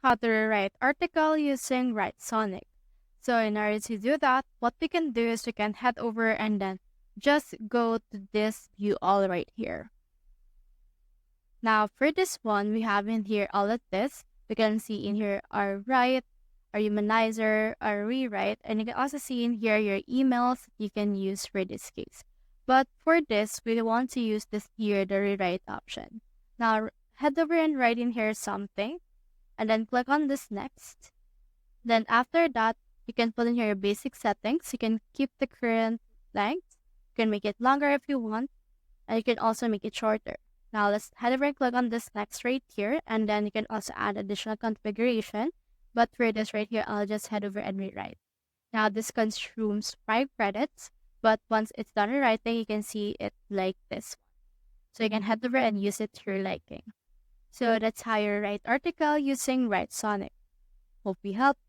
how to rewrite article using WriteSonic. So in order to do that, what we can do is we can head over and then just go to this view all right here. Now for this one, we have in here all of this. We can see in here our write, our humanizer, our rewrite, and you can also see in here your emails you can use for this case. But for this, we want to use this here, the rewrite option. Now head over and write in here something, and then click on this next. Then after that, you can put in here your basic settings. You can keep the current length. You can make it longer if you want, and you can also make it shorter. Now let's head over and click on this next right here, and then you can also add additional configuration. But for this right here, I'll just head over and rewrite. Now this consumes 5 credits, but once it's done rewriting, you can see it like this one. So you can head over and use it to your liking. So that's how you write article using WriteSonic. Hope we helped.